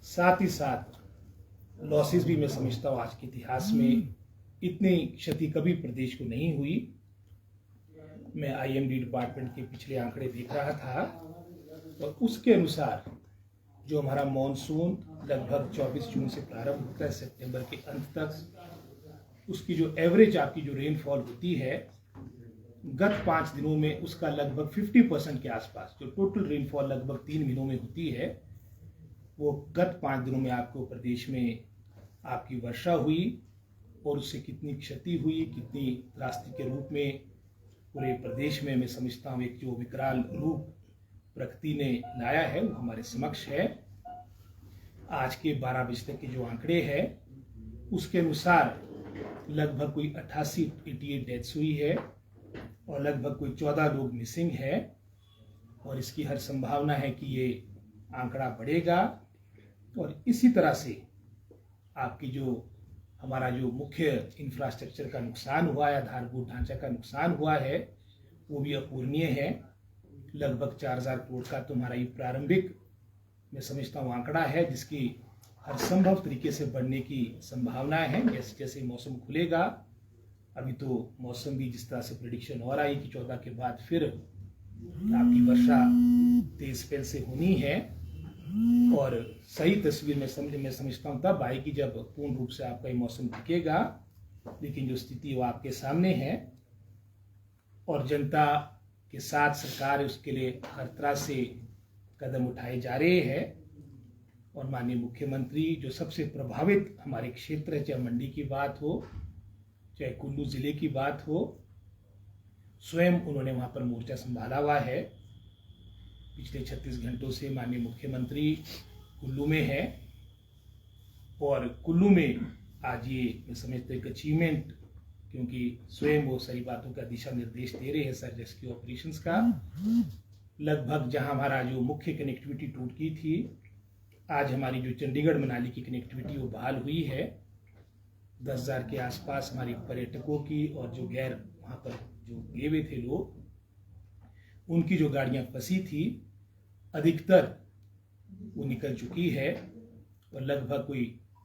साथ ही साथ लॉसेस भी मैं समझता हूँ आज के इतिहास में इतनी क्षति कभी प्रदेश को नहीं हुई। मैं IMD डिपार्टमेंट के पिछले आंकड़े देख रहा था और उसके अनुसार जो हमारा मॉनसून लगभग 24 जून से प्रारंभ होता है सितंबर के अंत तक, उसकी जो एवरेज आपकी जो रेनफॉल होती है गत 5 दिनों में उसका लगभग 50% के आसपास, जो टोटल रेनफॉल लगभग 3 महीनों में होती है, वो गत 5 दिनों में आपको प्रदेश में आपकी वर्षा हुई और उससे कितनी क्षति हुई, कितनी त्रासदी के रूप में पूरे प्रदेश में मैं समझता हूँ एक जो विकराल रूप प्रकृति ने लाया है वो हमारे समक्ष है। आज के 12 बजे तक के जो आंकड़े हैं उसके अनुसार लगभग कोई 88 डेथ्स हुई है और लगभग कोई 14 लोग मिसिंग है और इसकी हर संभावना है कि ये आंकड़ा बढ़ेगा। और इसी तरह से आपकी जो हमारा जो मुख्य इंफ्रास्ट्रक्चर का नुकसान हुआ है, आधारभूत ढांचा का नुकसान हुआ है, वो भी अपूरणीय है। लगभग 4000 करोड़ का तुम्हारा ये प्रारंभिक मैं समझता हूँ आंकड़ा है, जिसकी हर संभव तरीके से बढ़ने की संभावना है जैसे जैसे मौसम खुलेगा। अभी तो मौसम भी जिस तरह से प्रेडिक्शन हो रहा है कि 14 के बाद फिर आपकी वर्षा तेज स्पेल से होनी है और सही तस्वीर मैं समझता हूँ तब आएगी जब पूर्ण रूप से आपका ये मौसम टिकेगा। लेकिन जो स्थिति वो आपके सामने है और जनता के साथ सरकार उसके लिए हर तरह से कदम उठाए जा रहे हैं। और माननीय मुख्यमंत्री जो सबसे प्रभावित हमारे क्षेत्र है, चाहे मंडी की बात हो चाहे कुल्लू जिले की बात हो, स्वयं उन्होंने वहां पर मोर्चा संभाला हुआ है। पिछले 36 घंटों से माननीय मुख्यमंत्री कुल्लू में है और कुल्लू में आज ये मैं समझता हूँ एक अचीवमेंट, क्योंकि स्वयं वो सारी बातों का दिशा निर्देश दे रहे हैं सर्च रेस्क्यू ऑपरेशंस का। लगभग जहां हमारा जो मुख्य कनेक्टिविटी टूट गई थी, आज हमारी जो चंडीगढ़ मनाली की कनेक्टिविटी वो बहाल हुई है। 10,000 के आसपास हमारी पर्यटकों की और जो गैर वहाँ पर जो गए हुए थे लोग, उनकी जो गाड़ियाँ फंसी थी अधिकतर वो निकल चुकी है और लगभग कोई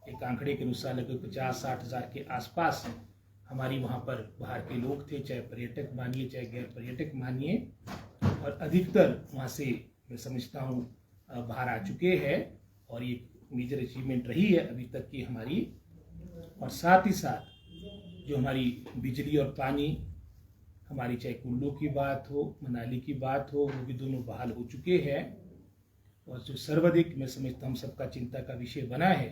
एक आंकड़े के अनुसार लगभग 50-60 हज़ार के आसपास हमारी वहाँ पर बाहर के लोग थे, चाहे पर्यटक मानिए चाहे गैर पर्यटक मानिए, और अधिकतर वहाँ से मैं समझता हूँ बाहर आ चुके हैं और ये मेजर अचीवमेंट रही है अभी तक की हमारी। और साथ ही साथ जो हमारी बिजली और पानी, हमारी चाहे कुल्लू की बात हो मनाली की बात हो, वो भी दोनों बहाल हो चुके हैं। और जो सर्वाधिक मैं समझता हूँ सबका चिंता का विषय बना है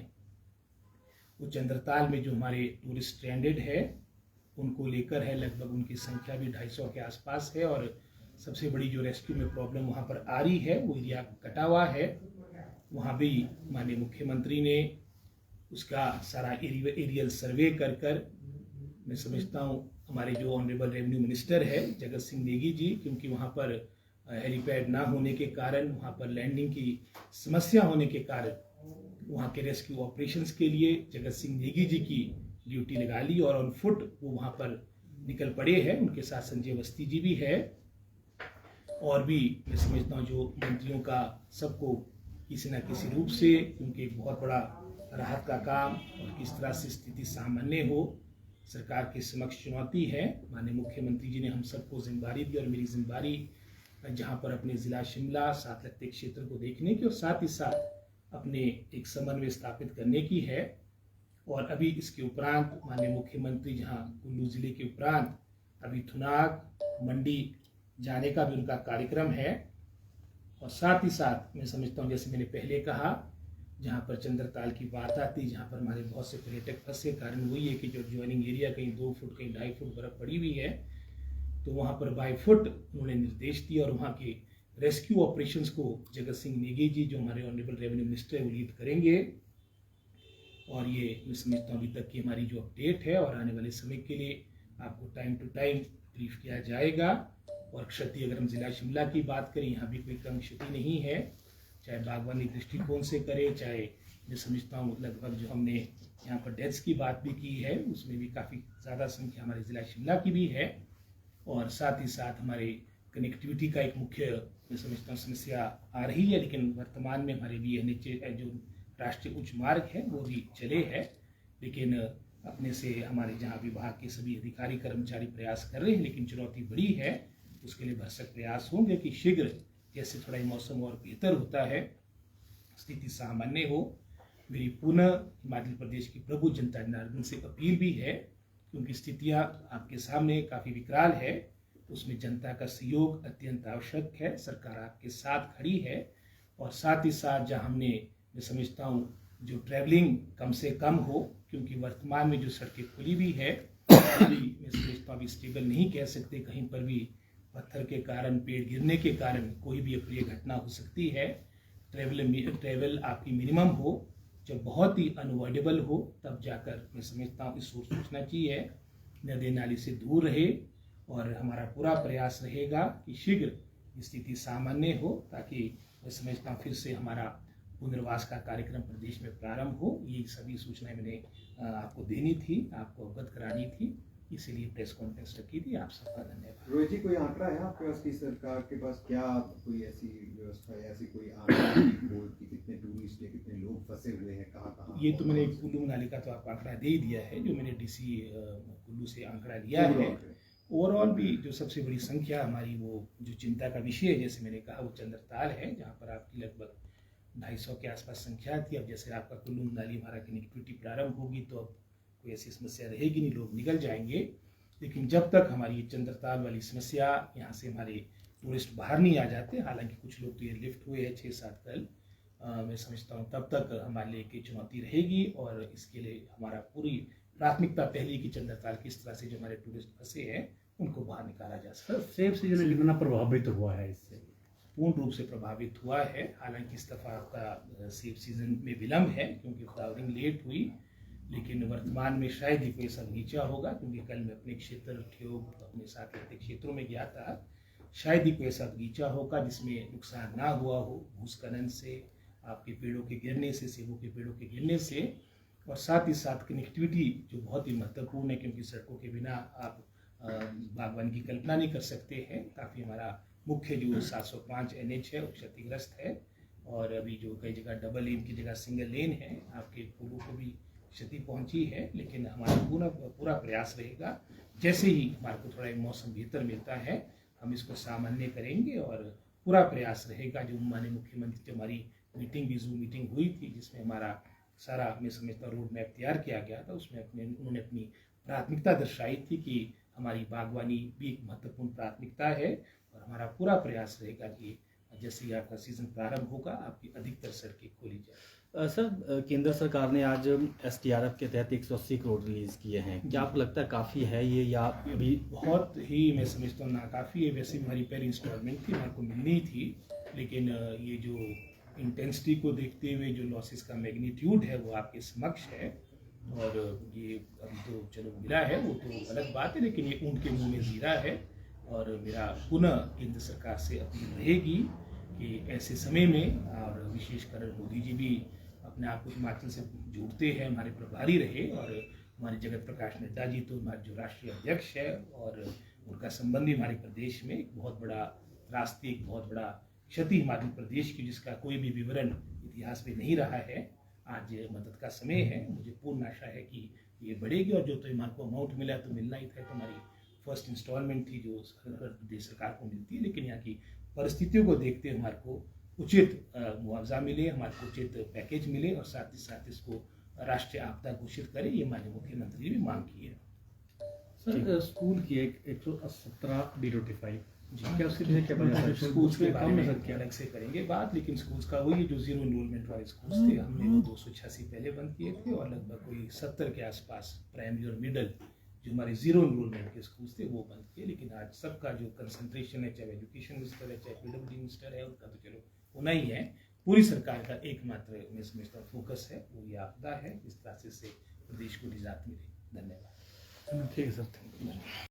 वो चंद्रताल में जो हमारे टूरिस्ट स्ट्रैंडेड है उनको लेकर है। लगभग उनकी संख्या भी 250 के आसपास है और सबसे बड़ी जो रेस्क्यू में प्रॉब्लम वहाँ पर आ रही है वो एरिया कटा हुआ है। वहाँ भी माननीय मुख्यमंत्री ने उसका सारा एरियल सर्वे कर मैं समझता हूँ हमारे जो ऑनरेबल रेवेन्यू मिनिस्टर है जगत सिंह नेगी जी, क्योंकि वहाँ पर हेलीपैड ना होने के कारण, वहाँ पर लैंडिंग की समस्या होने के कारण वहाँ के रेस्क्यू ऑपरेशंस के लिए जगत सिंह नेगी जी की ड्यूटी लगा ली और ऑन फुट वो वहाँ पर निकल पड़े हैं। उनके साथ संजय अवस्थी जी भी है और भी मैं समझता हूँ जो मंत्रियों का सबको किसी न किसी रूप से, क्योंकि एक बहुत बड़ा राहत का काम और किस तरह से स्थिति सामान्य हो सरकार के समक्ष चुनौती है। माननीय मुख्यमंत्री जी ने हम सबको जिम्मेदारी दी और मेरी जिम्मेदारी जहाँ पर अपने ज़िला शिमला साथ लगते क्षेत्र को देखने की और साथ ही साथ अपने एक समन्वय स्थापित करने की है। और अभी इसके उपरांत माननीय मुख्यमंत्री जहाँ कुल्लू जिले के उपरांत अभी थुनाग मंडी जाने का भी उनका कार्यक्रम है। और साथ ही साथ मैं समझता हूँ जैसे मैंने पहले कहा, जहाँ पर चंद्रताल की बात आती, जहाँ पर हमारे बहुत से पर्यटक फंसे, कारण वही है कि जो ज्वाइनिंग एरिया कहीं 2 फुट कहीं 2.5 फुट बर्फ पड़ी हुई है, तो वहाँ पर बाय फुट उन्होंने निर्देश दिया और वहाँ के रेस्क्यू ऑपरेशंस को जगत सिंह नेगी जी जो हमारे ऑनरेबल रेवेन्यू मिनिस्टर है वो लीड करेंगे। और ये मैं समझता हूँ अभी तक की हमारी जो अपडेट है और आने वाले समय के लिए आपको टाइम टू टाइम ब्रीफ किया जाएगा। और क्षति अगर हम जिला शिमला की बात करें, यहाँ भी कोई कम क्षति नहीं है, चाहे बागवानी दृष्टिकोण से करें, चाहे मैं समझता हूँ लगभग जो हमने यहाँ पर डेथ्स की बात भी की है उसमें भी काफ़ी ज़्यादा संख्या हमारे ज़िला शिमला की भी है। और साथ ही साथ हमारे कनेक्टिविटी का एक मुख्य मैं समझता हूँ समस्या आ रही है, लेकिन वर्तमान में हमारे BNH जो राष्ट्रीय उच्च मार्ग है वो भी चले है, लेकिन अपने से हमारे जहाँ विभाग के सभी अधिकारी कर्मचारी प्रयास कर रहे हैं, लेकिन चुनौती बड़ी है। उसके लिए भरसक प्रयास होंगे कि शीघ्र जैसे थोड़ा मौसम और बेहतर होता है, स्थिति सामान्य हो। मेरी पुनः हिमाचल प्रदेश की प्रभु जनता जनार्दन से अपील भी है, क्योंकि स्थितियां आपके सामने काफ़ी विकराल है, तो उसमें जनता का सहयोग अत्यंत आवश्यक है। सरकार आपके साथ खड़ी है, और साथ ही साथ जहाँ मैं समझता हूँ जो ट्रैवलिंग कम से कम हो, क्योंकि वर्तमान में जो सड़कें खुली भी है मैं समझता हूँ अभी स्टेबल नहीं कह सकते, कहीं पर भी पत्थर के कारण, पेड़ गिरने के कारण कोई भी अप्रिय घटना हो सकती है। ट्रैवल आपकी मिनिमम हो, जब बहुत ही अनअवॉइडेबल हो तब जाकर मैं समझता हूँ इस सोचना चाहिए। नदी नाली से दूर रहे, और हमारा पूरा प्रयास रहेगा कि शीघ्र स्थिति सामान्य हो, ताकि मैं समझता हूँ फिर से हमारा पुनर्वास का कार्यक्रम प्रदेश में प्रारंभ हो। ये सभी सूचनाएं मैंने आपको देनी थी, आपको अवगत करानी थी, इसीलिए प्रेस कॉन्फ्रेंस रखी थी। आप सबका धन्यवाद। रोहित जी, कोई आंकड़ा है आपके पास की सरकार के पास, क्या कोई ऐसी व्यवस्था है, ऐसी कोई आंकड़ा कि कितने टूरिस्ट है, कितने लोग फंसे हुए हैं, कहाँ? ये तो मैंने कुल्लू मनाली का तो आपको आंकड़ा दे ही दिया है, जो मैंने डीसी कुल्लू से आंकड़ा लिया है। ओवरऑल भी जो सबसे बड़ी संख्या हमारी वो जो चिंता का विषय है, जैसे मैंने कहा, वो चंद्रताल है, जहाँ पर आपकी लगभग 250 के आसपास संख्या थी। अब जैसे आपका कुल्लू मनाली हमारा कनेक्टिविटी प्रारंभ होगी तो अब कोई ऐसी समस्या रहेगी नहीं, लोग निकल जाएंगे। लेकिन जब तक हमारी ये चंद्रताल वाली समस्या, यहाँ से हमारे टूरिस्ट बाहर नहीं आ जाते, हालांकि कुछ लोग तो ये लिफ्ट हुए हैं 6-7 कल, मैं समझता हूँ तब तक हमारे लिए एक चुनौती रहेगी। और इसके लिए हमारा पूरी प्राथमिकता पहले की चंद्रताल किस तरह से जो हमारे टूरिस्ट फंसे हैं उनको बाहर निकाला जा सकता। सेब सीजन कितना प्रभावित हुआ है इससे? पूर्ण रूप से प्रभावित हुआ है। हालांकि इस दफ़ा आपका सेब सीजन में विलम्ब है, क्योंकि फ्लावरिंग लेट हुई, लेकिन वर्तमान में शायद ही कोई बगीचा होगा, क्योंकि कल मैं अपने क्षेत्र ठियोग अपने साथ लगते क्षेत्रों में गया था, शायद ही कोई ऐसा बगीचा होगा जिसमें नुकसान ना हुआ हो भूस्खलन से, आपके पेड़ों के गिरने से, सेबों के पेड़ों के गिरने से। और साथ ही साथ कनेक्टिविटी जो बहुत ही महत्वपूर्ण है, क्योंकि सड़कों के बिना आप बागवानी की कल्पना नहीं कर सकते हैं। काफ़ी हमारा मुख्य जो 705 NH है वो क्षतिग्रस्त है, और अभी जो कई जगह डबल लेन की जगह सिंगल लेन है, आपके पुलों को भी क्षति पहुंची है। लेकिन हमारा पूरा प्रयास रहेगा, जैसे ही हमारे को थोड़ा मौसम बेहतर मिलता है हम इसको सामान्य करेंगे, और पूरा प्रयास रहेगा। जो माननीय मुख्यमंत्री की हमारी मीटिंग भी जूम मीटिंग हुई थी, जिसमें हमारा सारा मैं समझता रोड मैप तैयार किया गया था, उसमें उन्होंने अपनी प्राथमिकता दर्शाई थी कि हमारी बागवानी भी एक महत्वपूर्ण प्राथमिकता है, और हमारा पूरा प्रयास रहेगा कि जैसे ही आपका सीजन प्रारंभ होगा आपकी अधिकतर सड़कें खोली जाए। सर, केंद्र सरकार ने आज SDRF के तहत 180 करोड़ रिलीज किए हैं, क्या आपको लगता है काफ़ी है ये, या अभी? बहुत ही मैं समझता हूँ नाकाफ़ी है। वैसे हमारी पहली इंस्टॉलमेंट थी, हमारे को मिलनी ही थी, लेकिन ये जो इंटेंसिटी को देखते हुए जो लॉसेस का मैग्नीट्यूड है वो आपके समक्ष है। और ये अभी तो चलो मिला है वो तो अलग बात है, लेकिन ये ऊँट के मुँह में जीरा है। और मेरा पुनः केंद्र सरकार से अपील रहेगी कि ऐसे समय में, और विशेषकर मोदी जी भी अपने आप को हिमाचल से जोड़ते हैं, हमारे प्रभारी रहे, और हमारे जगत प्रकाश नड्डा जी तो हमारे जो राष्ट्रीय अध्यक्ष है, और उनका संबंध भी हमारे प्रदेश में एक बहुत बड़ा राष्ट्रीय, एक बहुत बड़ा क्षति हिमाचल प्रदेश की, जिसका कोई भी विवरण इतिहास में नहीं रहा है। आज मदद का समय है, मुझे पूर्ण आशा है कि ये बढ़ेगी। और जो तो हमारे को अमाउंट मिला तो मिलना ही था, तो हमारी फर्स्ट इंस्टॉलमेंट थी जो प्रदेश सरकार को मिलती है, लेकिन यहाँ की परिस्थितियों को देखते हमारे को उचित मुआवजा मिले, हमारे को उचित पैकेज मिले, और साथ ही साथ इसको राष्ट्रीय आपदा घोषित करें, ये माननीय मुख्यमंत्री ने भी मांग की है। सर, स्कूल की 117 D25 क्या उसके लिए क्या बना है? स्कूल्स के बारे में क्या अलग से करेंगे बात, लेकिन स्कूल्स का वही जो जीरो इनरोलमेंट वाले स्कूल्स थे, हमने वो 286 पहले बंद किए थे, और लगभग कोई 70 के आसपास प्राइमरी और मिडल जो हमारे जीरो इनरोलमेंट के स्कूल्स थे वो बंद किए। लेकिन आज सबका जो कंसंट्रेशन है, चाहे एजुकेशन मिनिस्टर है, चाहे PWD मिनिस्टर है, उनका तो चलो होना ही है। पूरी सरकार का एकमात्र मैं समझता फोकस है वो ये आपदा है, इस तरह से प्रदेश को निजात मिले। धन्यवाद। ठीक है सर, थैंक यू।